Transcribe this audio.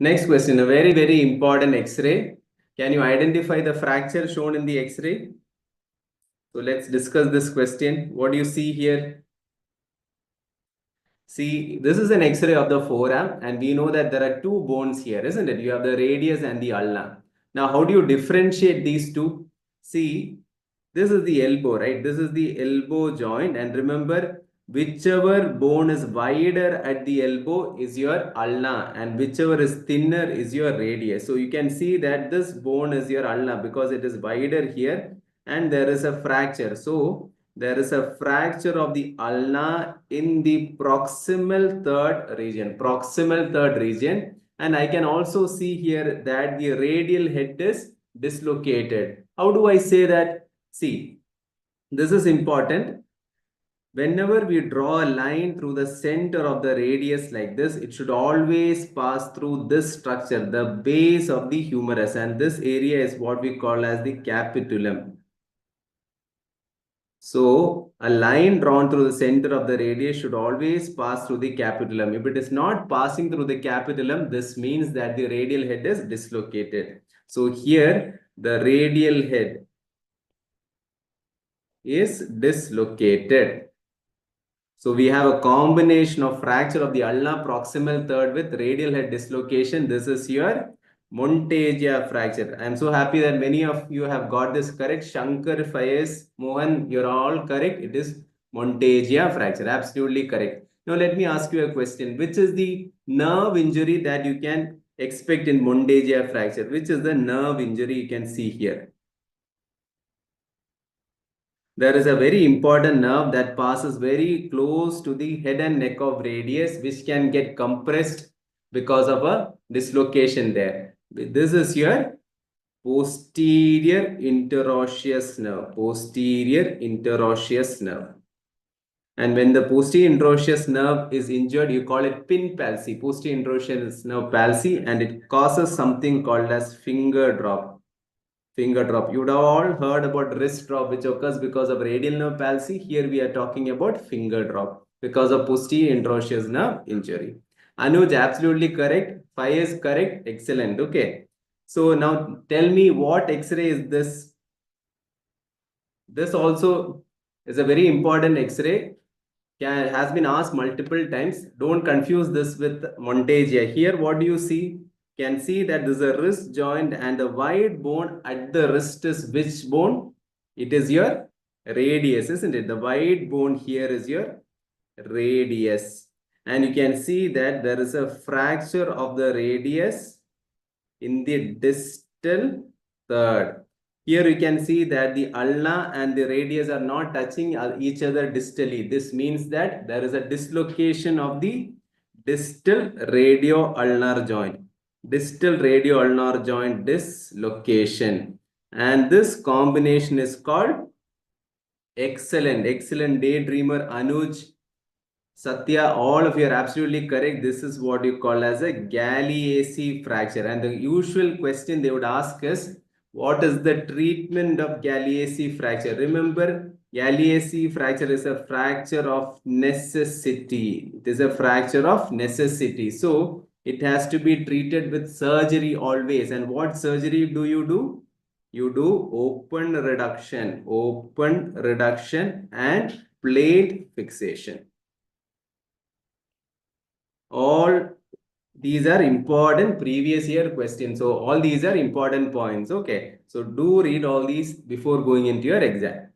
Next question, a very, very important X-ray. Can you identify the fracture shown in the X-ray? So let's discuss this question. What do you see here? See, this is an X-ray of the forearm, and we know that there are two bones here, isn't it? You have the radius and the ulna. Now, how do you differentiate these two? See, this is the elbow, right? This is the elbow joint, and remember, whichever bone is wider at the elbow is your ulna, and whichever is thinner is your radius. So you can see that this bone is your ulna because it is wider here, and there is a fracture. So there is a fracture of the ulna in the proximal third region. And I can also see here that the radial head is dislocated. How do I say that? See, this is important. Whenever we draw a line through the center of the radius like this, it should always pass through this structure, the base of the humerus. And this area is what we call as the capitulum. So a line drawn through the center of the radius should always pass through the capitulum. If it is not passing through the capitulum, this means that the radial head is dislocated. So here the radial head is dislocated. So we have a combination of fracture of the ulna proximal third with radial head dislocation. This is your Monteggia fracture. I am so happy that many of you have got this correct. Shankar, Fayez, Mohan, you're all correct. It is Monteggia fracture. Absolutely correct. Now let me ask you a question. Which is the nerve injury that you can expect in Monteggia fracture? Which is the nerve injury you can see here? There is a very important nerve that passes very close to the head and neck of radius, which can get compressed because of a dislocation there. This is your posterior interosseous nerve. Posterior interosseous nerve. And when the posterior interosseous nerve is injured, you call it pin palsy, posterior interosseous nerve palsy, and it causes something called as finger drop. Finger drop. You would have all heard about wrist drop, which occurs because of radial nerve palsy. Here we are talking about finger drop because of posterior interosseous nerve injury. Anuj, absolutely correct. 5 is correct. Excellent. Okay. So now tell me, what X-ray is this? This also is a very important X-ray. Has been asked multiple times. Don't confuse this with Monteggia. Here, what do you see? Can see that there's a wrist joint, and the wide bone at the wrist is which bone? It is your radius, isn't it? The wide bone here is your radius. And you can see that there is a fracture of the radius in the distal third. Here you can see that the ulna and the radius are not touching each other distally. This means that there is a dislocation of the distal radioulnar joint. Distal radioulnar joint dislocation. And this combination is called excellent daydreamer Anuj, Satya, all of you are absolutely correct. This is what you call as a Galeazzi fracture. And the usual question they would ask is, what is the treatment of Galeazzi fracture? Remember, Galeazzi fracture is a fracture of necessity. It is a fracture of necessity. So it has to be treated with surgery always. And what surgery do? You do open reduction and plate fixation. All these are important previous year questions. So all these are important points. Okay. So do read all these before going into your exam.